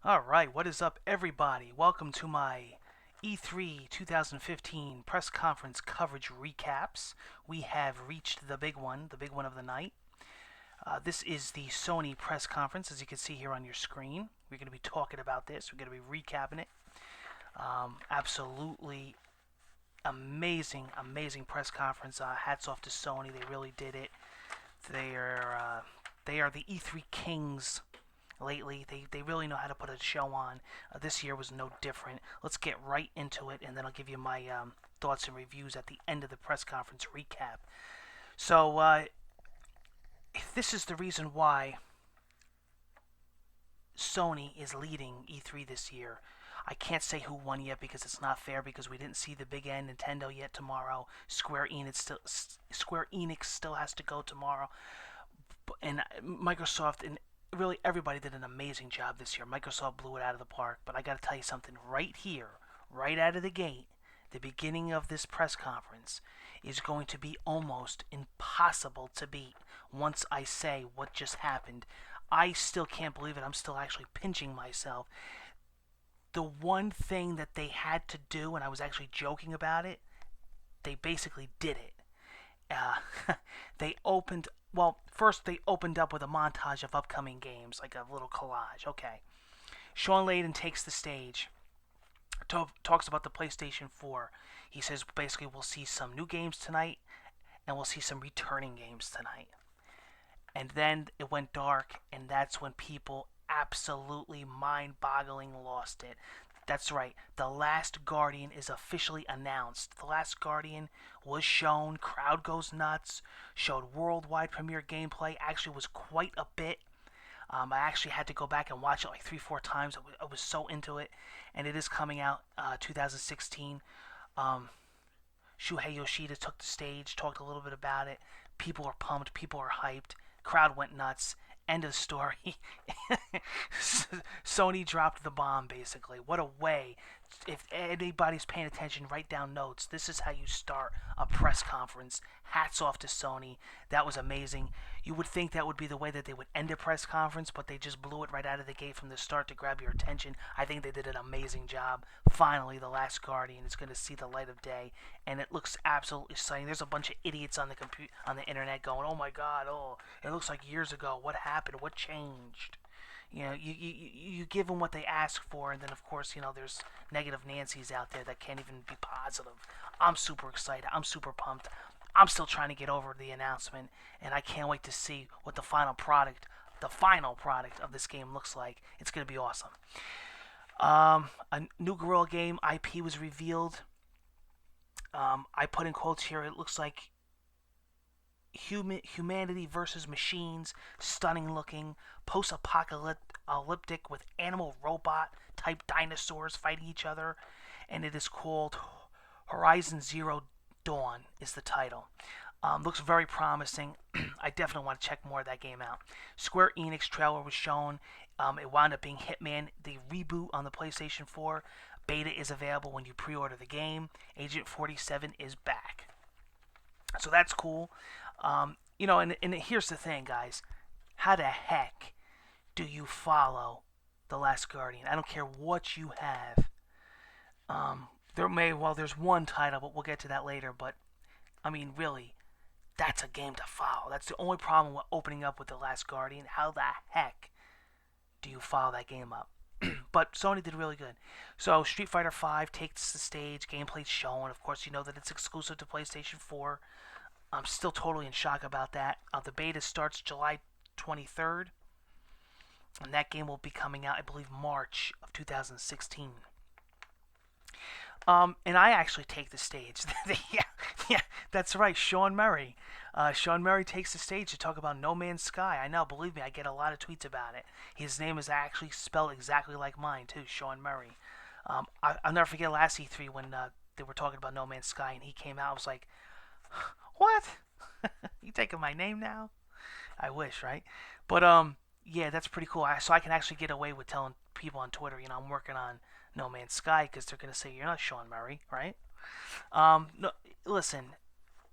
All right, what is up, everybody? Welcome to my E3 2015 press conference coverage recaps. We have reached the big one of the night. This is the Sony press conference, as you can see here on your screen. We're going to be talking about this. We're going to be recapping it. Absolutely amazing press conference. Hats off to Sony. They really did it. They are they are the E3 kings lately. They really know how to put a show on. This year was no different. Let's get right into it, and then I'll give you my thoughts and reviews at the end of the press conference recap. So, this is the reason why Sony is leading E3 this year. I can't say who won yet because it's not fair because we didn't see the big end Nintendo yet tomorrow. Square Enix still has to go tomorrow, and Microsoft and really everybody did an amazing job this year. Microsoft blew it out of the park, but I got to tell you something right here, right out of the gate. The beginning of this press conference is going to be almost impossible to beat once I say what just happened. I still can't believe it. I'm still actually pinching myself. The one thing that they had to do, and I was actually joking about it, they basically did it. They opened first they opened up with a montage of upcoming games, like a little collage. Okay. Sean Layden takes the stage, talks about the PlayStation 4. He says basically we'll see some new games tonight, and we'll see some returning games tonight. And then it went dark, and that's when people absolutely mind-boggling lost it. That's right. The Last Guardian is officially announced. The Last Guardian was shown. Crowd goes nuts. Showed worldwide premiere gameplay. Actually, was quite a bit. I actually had to go back and watch it like 3-4 times. I was so into it, and it is coming out 2016. Shuhei Yoshida took the stage, talked a little bit about it. People are pumped. People are hyped. Crowd went nuts. End of story. Sony dropped the bomb, basically. What a way. If anybody's paying attention, write down notes. This is how you start a press conference. Hats off to Sony. That was amazing. You would think that would be the way that they would end a press conference, but they just blew it right out of the gate from the start to grab your attention. I think they did an amazing job. Finally, The Last Guardian is going to see the light of day, and it looks absolutely exciting. There's a bunch of idiots on the internet going, "Oh my God! Oh, it looks like years ago. What happened? What changed?" You give them what they ask for, and then of course, there's negative Nancy's out there that can't even be positive. I'm super excited. I'm super pumped. I'm still trying to get over the announcement, and I can't wait to see what the final product of this game looks like. It's gonna be awesome. A new Gorilla game IP was revealed. I put in quotes here. It looks like humanity versus machines, stunning looking, post-apocalyptic with animal robot type dinosaurs fighting each other, and it is called Horizon Zero Dawn is the title. Looks very promising. I definitely want to check more of that game out. Square Enix trailer was shown. It wound up being Hitman, the reboot on the PlayStation 4. Beta is available when you pre-order the game. Agent 47 is back. So that's cool. And here's the thing, guys. How the heck do you follow The Last Guardian? I don't care what you have. There's one title, but we'll get to that later. But, I mean, really, that's a game to follow. That's the only problem with opening up with The Last Guardian. How the heck do you follow that game up? But Sony did really good. So Street Fighter V takes the stage, gameplay's shown. Of course, you know that it's exclusive to PlayStation 4. I'm still totally in shock about that. The beta starts July 23rd, and that game will be coming out, I believe, March of 2016. And I actually take the stage. yeah, that's right, Sean Murray. Sean Murray takes the stage to talk about No Man's Sky. I know, believe me, I get a lot of tweets about it. His name is actually spelled exactly like mine, too, Sean Murray. I'll never forget last E3 when they were talking about No Man's Sky, and he came out. I was like, what? You taking my name now? I wish, right? But yeah, that's pretty cool. So I can actually get away with telling people on Twitter, I'm working on No Man's Sky because they're gonna say you're not Sean Murray, right? No, listen,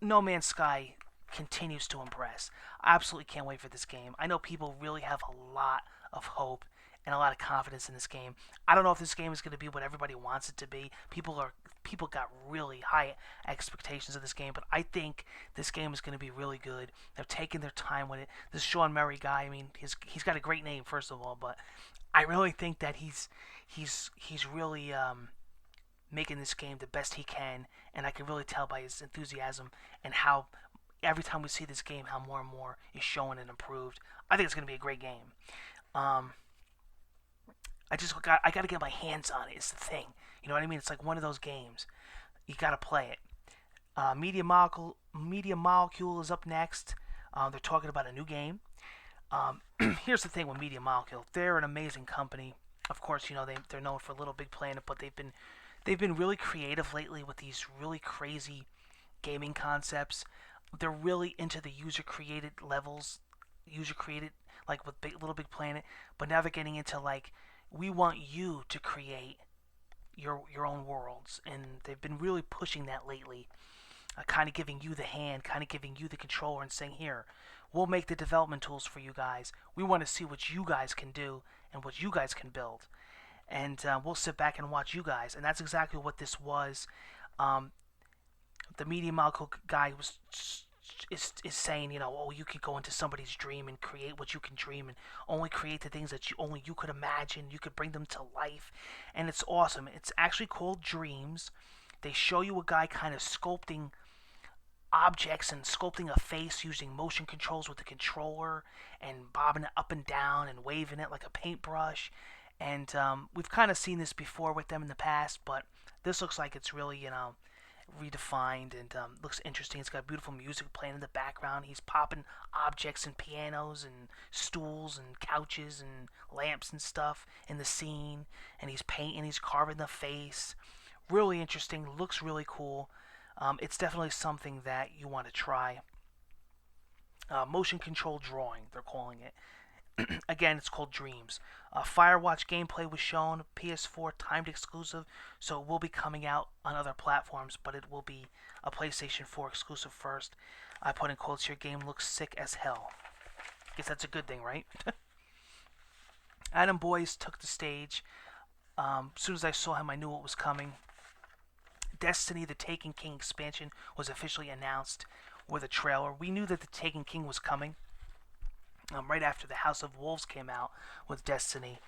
No Man's Sky continues to impress. I absolutely can't wait for this game. I know people really have a lot of hope and a lot of confidence in this game. I don't know if this game is going to be what everybody wants it to be. People got really high expectations of this game, but I think this game is going to be really good. They're taking their time with it. This Sean Murray guy, I mean, he's got a great name first of all, but I really think that he's really making this game the best he can, and I can really tell by his enthusiasm and how every time we see this game, how more and more is showing and improved. I think it's going to be a great game. Um, I got to get my hands on it. Is the thing, you know what I mean? It's like one of those games. You got to play it. Media Molecule is up next. They're talking about a new game. Here's the thing with Media Molecule. They're an amazing company. Of course, you know they're known for Little Big Planet, but they've been really creative lately with these really crazy gaming concepts. They're really into the user created levels, user created like with Little Big Planet, but now they're getting into like we want you to create your own worlds, and they've been really pushing that lately. Kind of giving you the hand, kind of giving you the controller, and saying, "Here, we'll make the development tools for you guys. We want to see what you guys can do and what you guys can build, and we'll sit back and watch you guys." And that's exactly what this was. Um, the Media Molecule guy is saying, you know, oh, you can go into somebody's dream and create what you can dream, and only create the things that only you could imagine. You could bring them to life, and it's awesome. It's actually called Dreams. They show you a guy kind of sculpting objects and sculpting a face using motion controls with the controller and bobbing it up and down and waving it like a paintbrush. And we've kind of seen this before with them in the past, but this looks like it's really, you know, redefined and looks interesting. It's got beautiful music playing in the background. He's popping objects and pianos and stools and couches and lamps and stuff in the scene, and he's painting, he's carving the face. Really interesting, looks really cool. It's definitely something that you want to try. Motion control drawing, they're calling it. Again, it's called Dreams. Firewatch gameplay was shown, PS4 timed exclusive, so it will be coming out on other platforms, but it will be a PlayStation 4 exclusive first. I put in quotes here, game looks sick as hell. Guess that's a good thing, right? Adam Boyce took the stage. As soon as I saw him, I knew what was coming. Destiny, the Taken King expansion, was officially announced with a trailer. We knew that the Taken King was coming. Right after the House of Wolves came out with Destiny,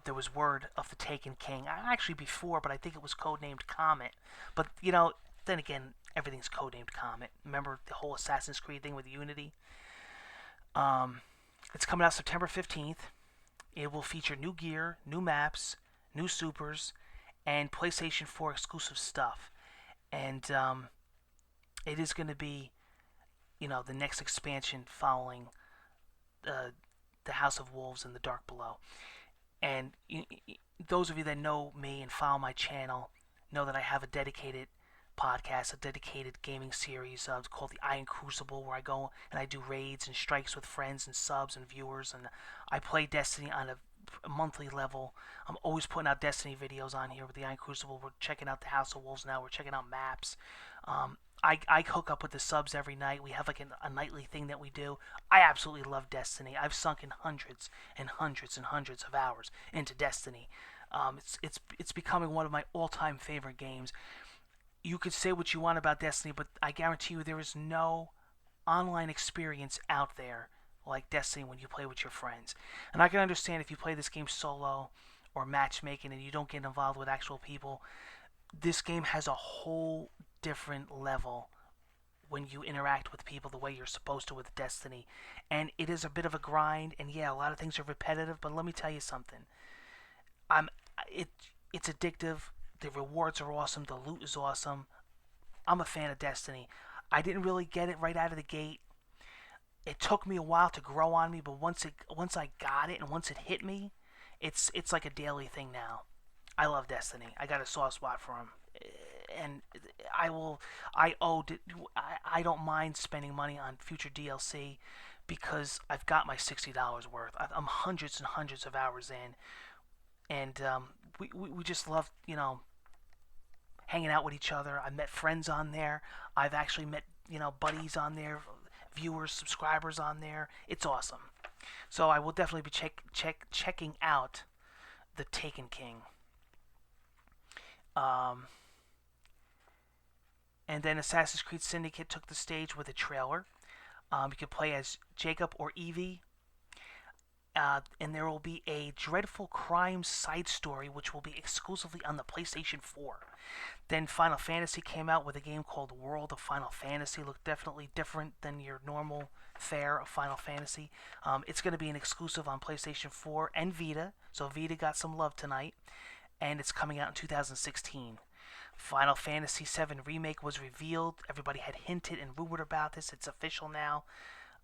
there was word of the Taken King. Actually before, but I think it was codenamed Comet. But, you know, then again, everything's codenamed Comet. Remember the whole Assassin's Creed thing with Unity? It's coming out September 15th. It will feature new gear, new maps, new supers, and PlayStation 4 exclusive stuff. And it is going to be, you know, the next expansion following the House of Wolves and the Dark Below. And those of you that know me and follow my channel know that I have a dedicated podcast, a dedicated gaming series called the Iron Crucible, where I go and I do raids and strikes with friends and subs and viewers, and I play Destiny on a monthly level. I'm always putting out Destiny videos on here with the Iron Crucible. We're checking out the House of Wolves now. We're checking out maps. I hook up with the subs every night. We have like a nightly thing that we do. I absolutely love Destiny. I've sunk in hundreds and hundreds and hundreds of hours into Destiny. It's becoming one of my all-time favorite games. You could say what you want about Destiny, but I guarantee you there is no online experience out there like Destiny when you play with your friends. And I can understand if you play this game solo or matchmaking and you don't get involved with actual people. This game has a whole different level when you interact with people the way you're supposed to with Destiny. And it is a bit of a grind, and yeah, a lot of things are repetitive, but let me tell you something. It's addictive. The rewards are awesome. The loot is awesome. I'm a fan of Destiny. I didn't really get it right out of the gate. It took me a while to grow on me, but once I got it and once it hit me, it's like a daily thing now. I love Destiny. I got a soft spot for him, and I don't mind spending money on future DLC because I've got my $60 worth. I'm hundreds and hundreds of hours in, and we just love, you know, hanging out with each other. I met friends on there. I've actually met, you know, buddies on there, viewers, subscribers on there. It's awesome. So I will definitely be checking out the Taken King. Um, and then Assassin's Creed Syndicate took the stage with a trailer. You can play as Jacob or Evie. And there will be a dreadful crime side story which will be exclusively on the PlayStation 4. Then Final Fantasy came out with a game called World of Final Fantasy. Looked definitely different than your normal fare of Final Fantasy. It's going to be an exclusive on PlayStation 4 and Vita, so Vita got some love tonight, and it's coming out in 2016. Final Fantasy VII Remake was revealed. Everybody had hinted and rumored about this. It's official now.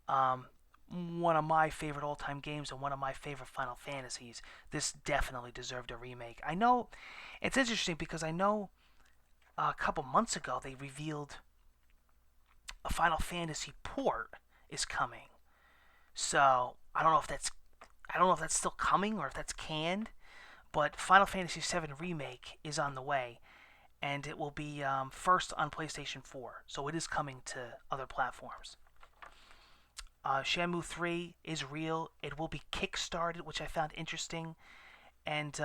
Um, One of my favorite all-time games and one of my favorite Final Fantasies. This definitely deserved a remake. I know it's interesting because I know a couple months ago they revealed a Final Fantasy port is coming. So I don't know if that's still coming or if that's canned, but Final Fantasy VII Remake is on the way, and it will be first on PlayStation 4. So it is coming to other platforms. Shenmue 3 is real. It will be kickstarted, which I found interesting. And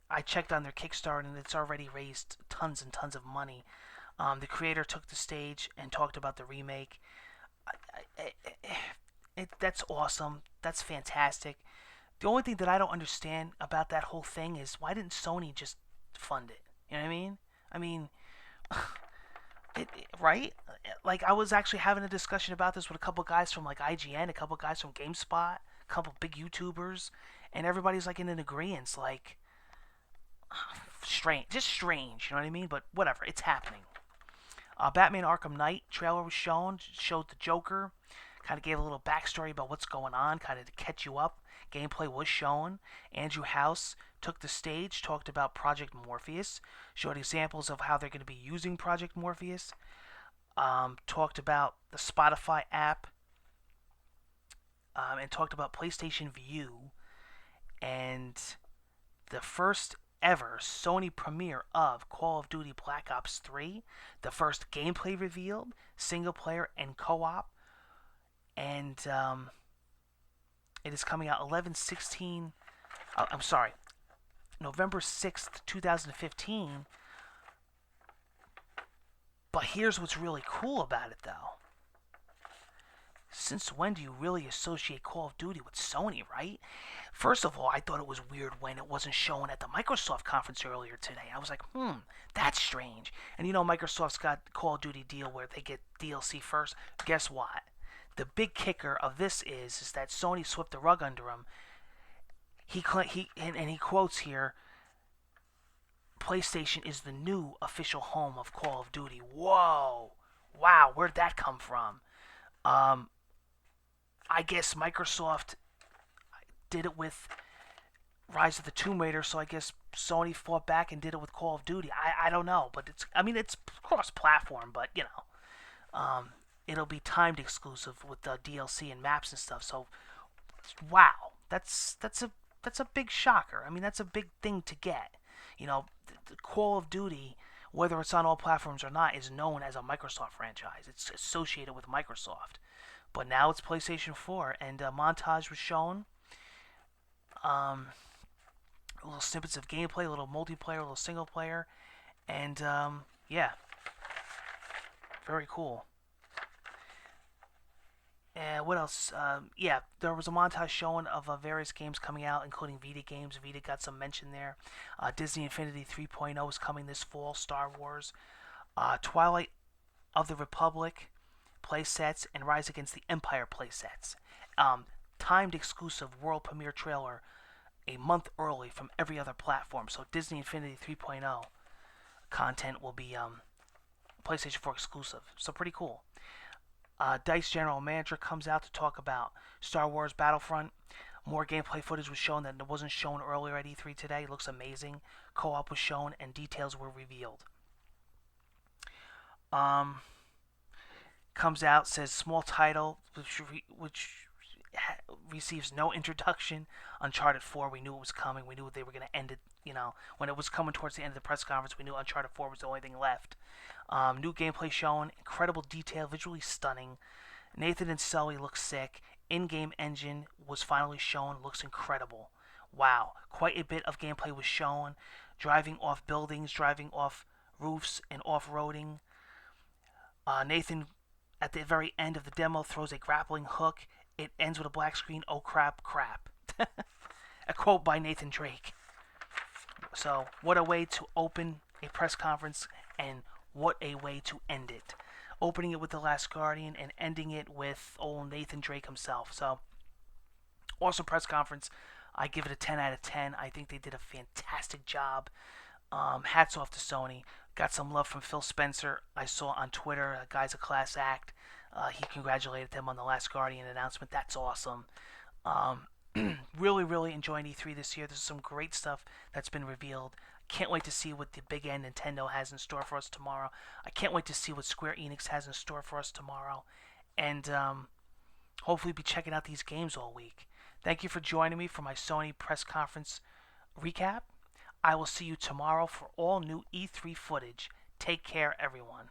I checked on their Kickstarter, and it's already raised tons and tons of money. The creator took the stage and talked about the remake. That's awesome. That's fantastic. The only thing that I don't understand about that whole thing is why didn't Sony just fund it? You know what I mean? I mean, right? Like I was actually having a discussion about this with a couple guys from like IGN, a couple guys from GameSpot, a couple big YouTubers, and everybody's like in an agreement. Like strange, just strange. You know what I mean? But whatever, it's happening. Batman Arkham Knight trailer was shown, showed the Joker, kind of gave a little backstory about what's going on, kind of to catch you up. Gameplay was shown. Andrew House took the stage, talked about Project Morpheus, showed examples of how they're going to be using Project Morpheus, talked about the Spotify app, and talked about PlayStation View, and the first ever Sony premiere of Call of Duty Black Ops 3, the first gameplay revealed, single player and co-op, and it is coming out 11/16. I'm sorry, November 6th, 2015. But here's what's really cool about it, though. Since when do you really associate Call of Duty with Sony, right? First of all, I thought it was weird when it wasn't shown at the Microsoft conference earlier today. I was like, that's strange. And you know, Microsoft's got the Call of Duty deal where they get DLC first. Guess what? The big kicker of this is that Sony swept the rug under him. He quotes here, PlayStation is the new official home of Call of Duty. Whoa. Wow, where'd that come from? I guess Microsoft did it with Rise of the Tomb Raider, so I guess Sony fought back and did it with Call of Duty. I don't know, but it's cross-platform, but you know, it'll be timed exclusive with the DLC and maps and stuff. So, wow, that's a big shocker. I mean, that's a big thing to get. You know, the Call of Duty, whether it's on all platforms or not, is known as a Microsoft franchise. It's associated with Microsoft. But now it's PlayStation 4, and a montage was shown. Little snippets of gameplay, a little multiplayer, a little single player, and yeah, very cool. And what else? Yeah, there was a montage showing of various games coming out, including Vita games. Vita got some mention there. Disney Infinity 3.0 is coming this fall. Star Wars, Twilight of the Republic playsets, and Rise Against the Empire playsets. Timed exclusive world premiere trailer a month early from every other platform. So Disney Infinity 3.0 content will be PlayStation 4 exclusive. So pretty cool. DICE General Manager comes out to talk about Star Wars Battlefront. More gameplay footage was shown that wasn't shown earlier at E3 today. It looks amazing. Co-op was shown and details were revealed. Comes out, says small title, which receives no introduction. Uncharted 4, we knew it was coming. We knew they were going to end it. You know, when it was coming towards the end of the press conference, we knew Uncharted 4 was the only thing left. New gameplay shown, incredible detail, visually stunning. Nathan and Sully look sick. In-game engine was finally shown, looks incredible. wow, quite a bit of gameplay was shown. Driving off buildings, driving off roofs, and off-roading. Nathan, at the very end of the demo, throws a grappling hook. It ends with a black screen. Oh crap, crap. A quote by Nathan Drake. So, what a way to open a press conference, and what a way to end it. Opening it with The Last Guardian and ending it with old Nathan Drake himself. So, awesome press conference. I give it a 10 out of 10. I think they did a fantastic job. Hats off to Sony. Got some love from Phil Spencer. I saw on Twitter, a guy's a class act. He congratulated them on the Last Guardian announcement. That's awesome. Really, really enjoying E3 this year. There's some great stuff that's been revealed. Can't wait to see what the big end Nintendo has in store for us tomorrow. I can't wait to see what Square Enix has in store for us tomorrow. And hopefully be checking out these games all week. Thank you for joining me for my Sony press conference recap. I will see you tomorrow for all new E3 footage. Take care, everyone.